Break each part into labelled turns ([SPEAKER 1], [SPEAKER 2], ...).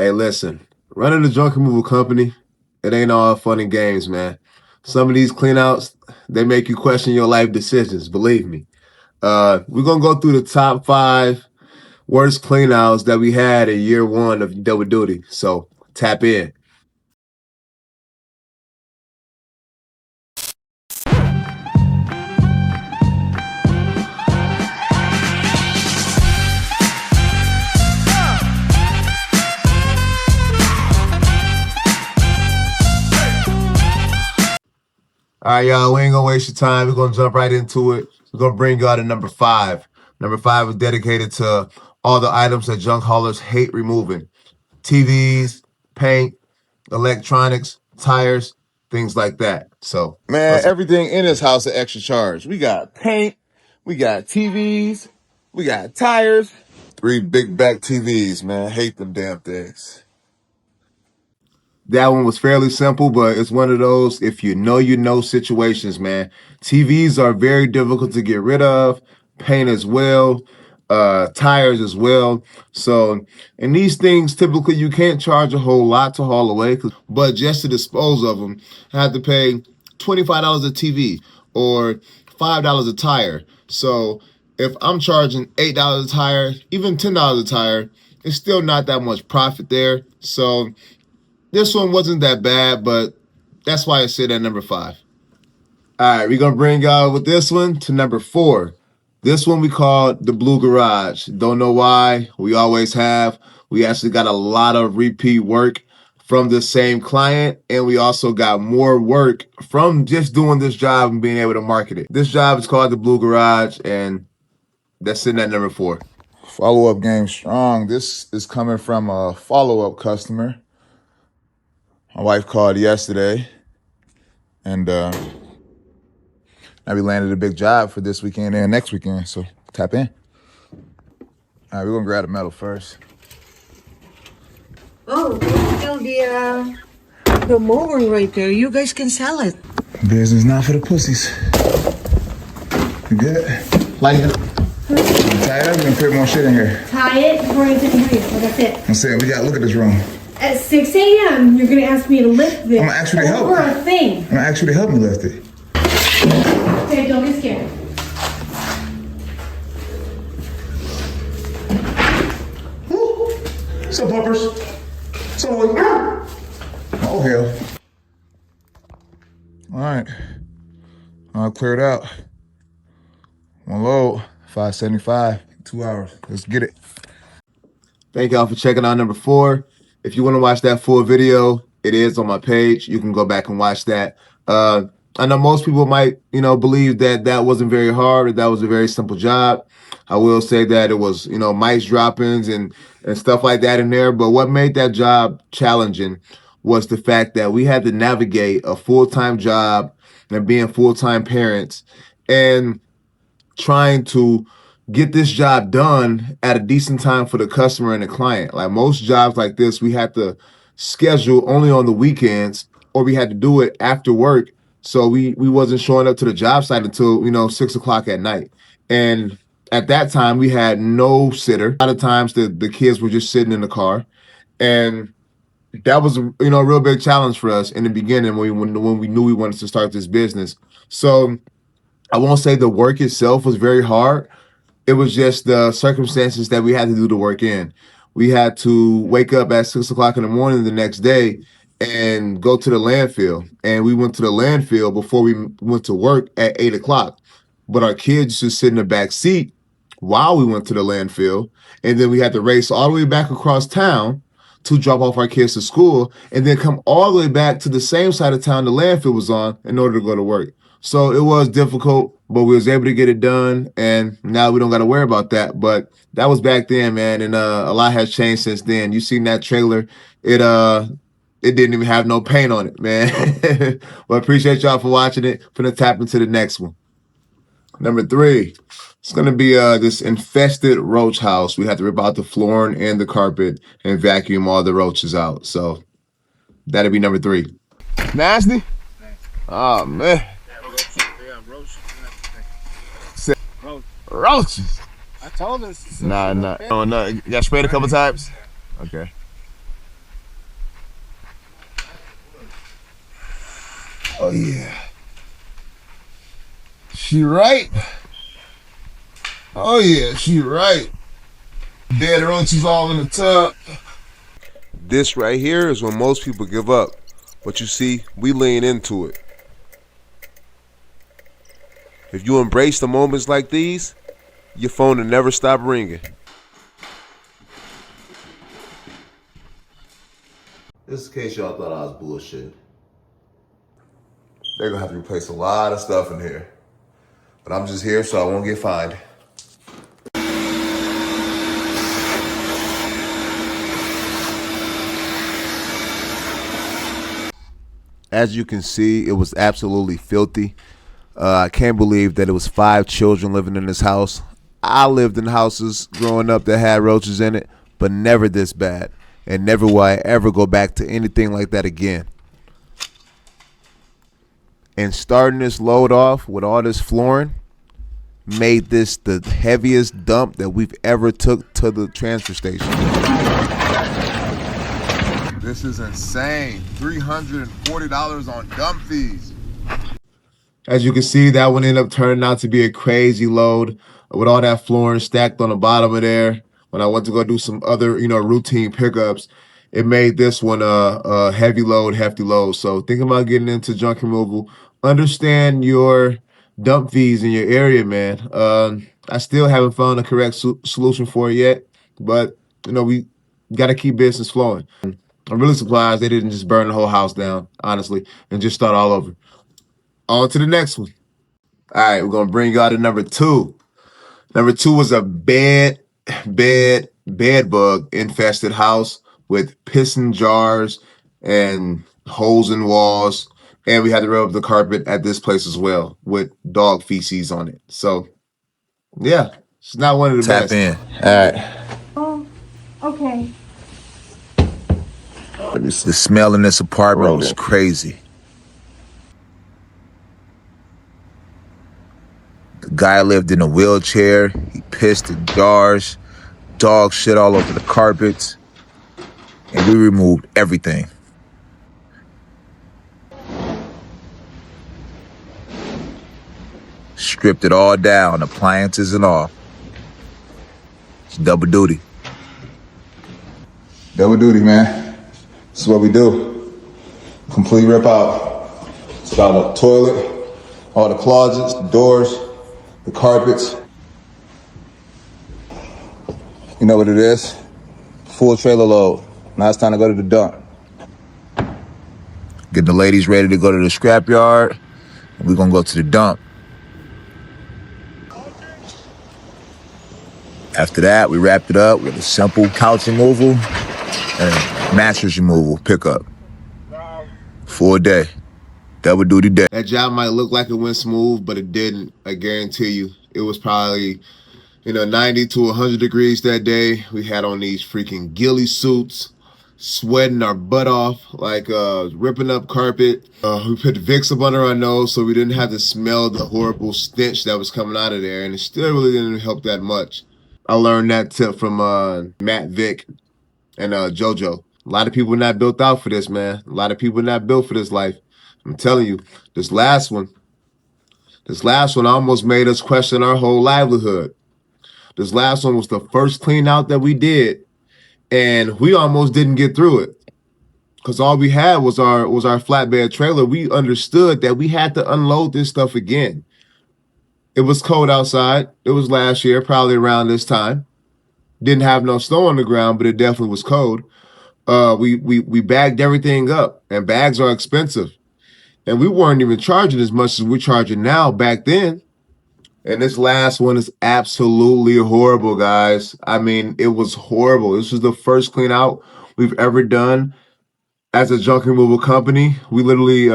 [SPEAKER 1] Hey, listen, running a junk removal company, it ain't all fun and games, man. Some of these cleanouts, they make you question your life decisions, believe me. We're gonna go through the top 5 worst cleanouts that we had in year 1 of double duty. So tap in. All right, y'all, we ain't gonna waste your time. We're gonna jump right into it. We're gonna bring y'all to number 5. Number 5 is dedicated to all the items that junk haulers hate removing: TVs, paint, electronics, tires, things like that. So,
[SPEAKER 2] Man, everything in this house is extra charge. We got paint, we got TVs, we got tires. 3 big back TVs, man. Hate them damn things.
[SPEAKER 1] that one was fairly simple, but it's one of those if you know situations, man. TVs are very difficult to get rid of, paint as well, tires as well. So, and these things typically you can't charge a whole lot to haul away, but just to dispose of them, I have to pay $25 a TV or $5 a tire. So, if I'm charging $8 a tire, even $10 a tire, it's still not that much profit there. So, this one wasn't that bad, but that's why I said at number 5. All right, we're going to bring y'all with this one to number 4. This one we call the Blue Garage. Don't know why. We always have. We actually got a lot of repeat work from the same client, and we also got more work from just doing this job and being able to market it. This job is called the Blue Garage, and that's sitting at number 4.
[SPEAKER 2] Follow-up game strong. This is coming from a follow-up customer. My wife called yesterday, and now we landed a big job for this weekend and next weekend, so tap in. All right, we're gonna grab the metal first.
[SPEAKER 3] Oh, the mower right there. You guys can sell it.
[SPEAKER 2] Business not for the pussies. You good? Light it. Tie it up, we're gonna put more shit in here.
[SPEAKER 4] Tie it before I sit in here. So that's it.
[SPEAKER 2] I'm saying, look at this room.
[SPEAKER 4] At 6 a.m., you're going to ask me to lift this.
[SPEAKER 2] I'm gonna ask you to help.
[SPEAKER 4] Over a thing.
[SPEAKER 2] I'm gonna ask you to help me lift it.
[SPEAKER 4] Okay, don't be scared.
[SPEAKER 2] What's up, puppers? What's up, boy? Oh, hell. All right. I'll clear it out. One load, 575, 2 hours. Let's get it.
[SPEAKER 1] Thank y'all for checking out number 4. If you want to watch that full video, it is on my page. You can go back and watch that. I know most people might, believe that that wasn't very hard, that was a very simple job. I will say that it was, mice droppings and stuff like that in there. But what made that job challenging was the fact that we had to navigate a full-time job and being full-time parents and trying to get this job done at a decent time for the customer and the client. Like most jobs like this, we had to schedule only on the weekends, or we had to do it after work. So we wasn't showing up to the job site until 6 o'clock at night. And at that time, we had no sitter. A lot of times the kids were just sitting in the car, and that was a real big challenge for us in the beginning when we knew we wanted to start this business. So I won't say the work itself was very hard. It was just the circumstances that we had to do the work in. We had to wake up at 6 o'clock in the morning the next day and go to the landfill. And we went to the landfill before we went to work at 8 o'clock. But our kids just sit in the back seat while we went to the landfill. And then we had to race all the way back across town to drop off our kids to school and then come all the way back to the same side of town the landfill was on in order to go to work. So it was difficult, but we was able to get it done, and now we don't got to worry about that. But that was back then, man, and a lot has changed since then. You seen that trailer? It didn't even have no paint on it, man. But appreciate y'all for watching it. Finna tap into the next one. Number 3, it's gonna be this infested roach house. We have to rip out the flooring and the carpet and vacuum all the roaches out. So that'll be number 3.
[SPEAKER 2] Nasty? Oh, man. Roaches.
[SPEAKER 5] I told us.
[SPEAKER 2] Nah. You got sprayed a couple times? Okay. Oh yeah. She right. Oh yeah, she right. Dead roaches all in the tub.
[SPEAKER 1] This right here is when most people give up. But you see, we lean into it. If you embrace the moments like these, your phone will never stop ringing. Just in case y'all thought I was bullshit.
[SPEAKER 2] They're gonna have to replace a lot of stuff in here. But I'm just here so I won't get fined.
[SPEAKER 1] As you can see, it was absolutely filthy. I can't believe that it was 5 children living in this house. I lived in houses growing up that had roaches in it, but never this bad. And never will I ever go back to anything like that again. And starting this load off with all this flooring made this the heaviest dump that we've ever took to the transfer station.
[SPEAKER 2] This is insane. $340 on dump fees.
[SPEAKER 1] As you can see, that one ended up turning out to be a crazy load with all that flooring stacked on the bottom of there. When I went to go do some other, routine pickups, it made this one a heavy load, hefty load. So think about getting into junk removal. Understand your dump fees in your area, man. I still haven't found a correct solution for it yet, but we got to keep business flowing. I'm really surprised they didn't just burn the whole house down, honestly, and just start all over. On to the next one. All right, we're gonna bring y'all to number 2. Number 2 was a bed bug infested house with piston jars and holes in walls, and we had to rub the carpet at this place as well with dog feces on it. So, yeah, it's not one of the
[SPEAKER 2] Tap
[SPEAKER 1] best.
[SPEAKER 2] in. All right.
[SPEAKER 4] Oh, okay.
[SPEAKER 2] The smell in this apartment was crazy. The guy lived in a wheelchair. He pissed in jars, dog shit all over the carpets, and we removed everything. Stripped it all down, appliances and all. It's double duty. Double duty, man. This is what we do. Complete rip out. It's got the toilet, all the closets, the doors, the carpets. You know what it is? Full trailer load. Now it's time to go to the dump. Getting the ladies ready to go to the scrapyard, and we're gonna go to the dump. After that, we wrapped it up with a simple couch removal and mattress removal pickup. Full day. Double duty day.
[SPEAKER 1] That job might look like it went smooth, but it didn't. I guarantee you. It was probably, 90 to 100 degrees that day. We had on these freaking ghillie suits, sweating our butt off, like ripping up carpet. We put Vicks up under our nose so we didn't have to smell the horrible stench that was coming out of there, and it still really didn't help that much. I learned that tip from Matt, Vic, and JoJo. A lot of people are not built out for this, man. A lot of people are not built for this life. I'm telling you, this last one almost made us question our whole livelihood. This last one was the first clean out that we did, and we almost didn't get through it because all we had was our flatbed trailer. We understood that we had to unload this stuff again. It was cold outside. It was last year, probably around this time. Didn't have no snow on the ground, but it definitely was cold. We bagged everything up, and bags are expensive. And we weren't even charging as much as we're charging now back then. And this last one is absolutely horrible, guys. I mean, it was horrible. This was the first clean out we've ever done as a junk removal company. We literally,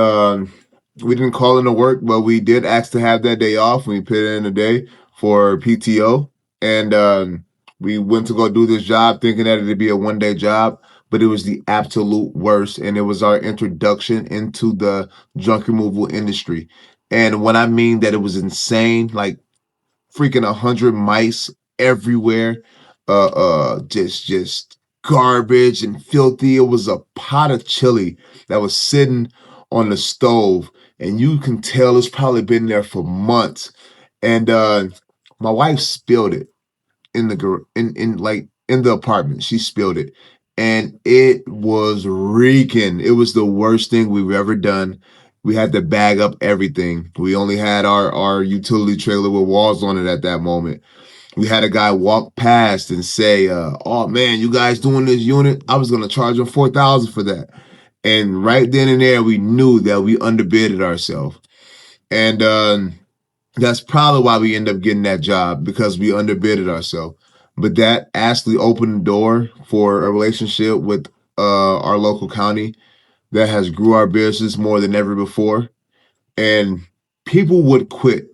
[SPEAKER 1] we didn't call in to work, but we did ask to have that day off. And we put in a day for PTO. And we went to go do this job thinking that it'd be a one-day job, but it was the absolute worst. And it was our introduction into the junk removal industry. And when I mean that it was insane, like freaking 100 mice everywhere, just garbage and filthy. It was a pot of chili that was sitting on the stove, and you can tell it's probably been there for months. And my wife spilled it in the apartment. She spilled it, and it was reeking. It was the worst thing we've ever done. We had to bag up everything. We only had our utility trailer with walls on it at that moment. We had a guy walk past and say, "Oh man, you guys doing this unit? I was gonna charge him 4,000 for that." And right then and there, we knew that we underbidded ourselves. And that's probably why we end up getting that job, because we underbidded ourselves. But that actually opened the door for a relationship with our local county that has grew our business more than ever before. And people would quit.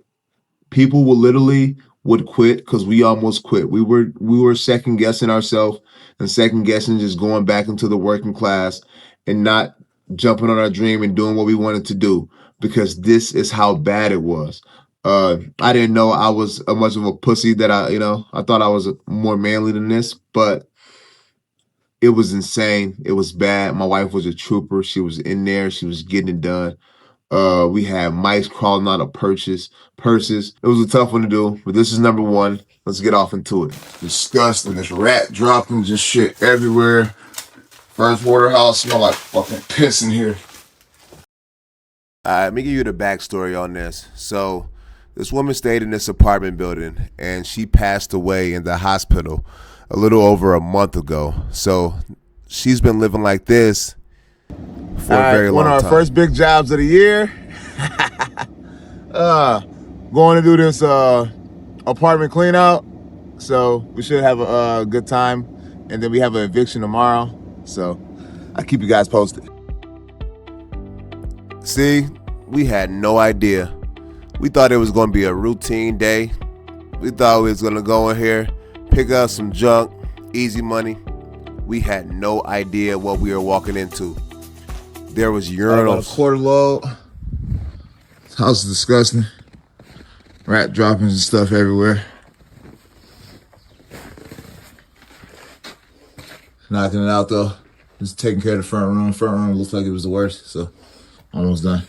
[SPEAKER 1] People will literally would quit because we almost quit. We were second guessing ourselves and second guessing just going back into the working class and not jumping on our dream and doing what we wanted to do, because this is how bad it was. I didn't know I was a much of a pussy that I thought I was more manly than this, but it was insane. It was bad. My wife was a trooper. She was in there. She was getting it done. We had mice crawling out of purses. It was a tough one to do, but this is number one. Let's get off into it.
[SPEAKER 2] Disgusting. There's rat droppings, just shit everywhere. First waterhouse smell like fucking piss in here.
[SPEAKER 1] Let me give you the backstory on this. So, this woman stayed in this apartment building, and she passed away in the hospital a little over a month ago. So, she's been living like this for a very long time.
[SPEAKER 2] One of our first big jobs of the year. Going to do this apartment clean out. So we should have a good time. And then we have an eviction tomorrow. So I'll keep you guys posted.
[SPEAKER 1] See, we had no idea. We thought it was going to be a routine day. We thought we was going to go in here, pick up some junk, easy money. We had no idea what we were walking into. There was urinals.
[SPEAKER 2] A quarter load. This house is disgusting. Rat droppings and stuff everywhere. Knocking it out though. Just taking care of the front room. Front room looks like it was the worst, so almost done.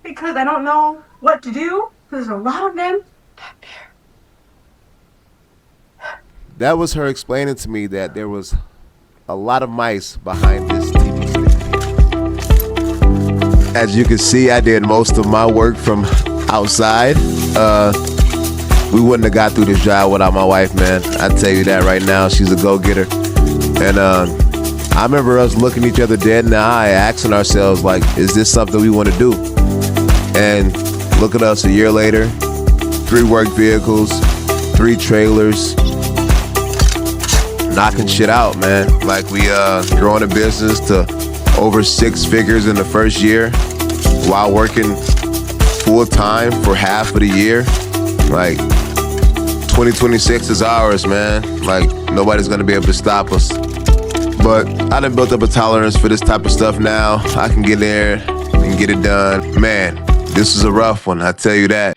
[SPEAKER 4] Because I don't know what to do. There's a lot of them back there.
[SPEAKER 1] That was her explaining to me that there was a lot of mice behind this TV stand. As you can see, I did most of my work from outside. We wouldn't have got through this job without my wife, man. I tell you that right now. She's a go-getter. And I remember us looking each other dead in the eye, asking ourselves, like, is this something we want to do? And look at us a year later, 3 work vehicles, 3 trailers, knocking shit out, man. Like, we growing a business to over 6 figures in the first year while working full time for half of the year. Like, 2026 is ours, man. Like, nobody's gonna be able to stop us. But I done built up a tolerance for this type of stuff now. I can get there and get it done. Man, this is a rough one, I tell you that.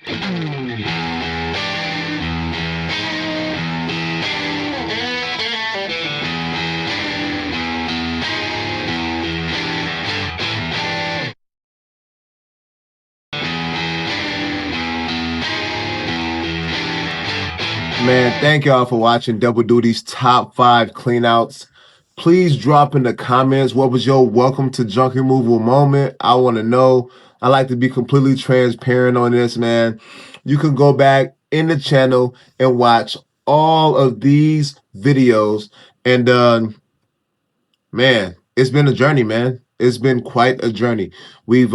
[SPEAKER 1] Man, thank y'all for watching Double Duty's top 5 cleanouts. Please drop in the comments, what was your welcome to junk removal moment? I want to know. I like to be completely transparent on this, man. You can go back in the channel and watch all of these videos. And man, it's been a journey, man. It's been quite a journey. We've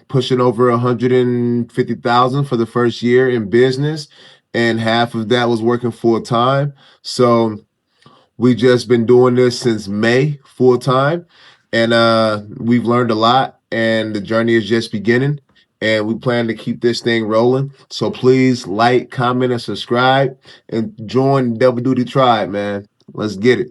[SPEAKER 1] pushing over 150,000 for the first year in business, and half of that was working full time. So we just been doing this since May full time, and we've learned a lot, and the journey is just beginning, and we plan to keep this thing rolling. So please like, comment, and subscribe, and join Double Duty Tribe, man. Let's get it.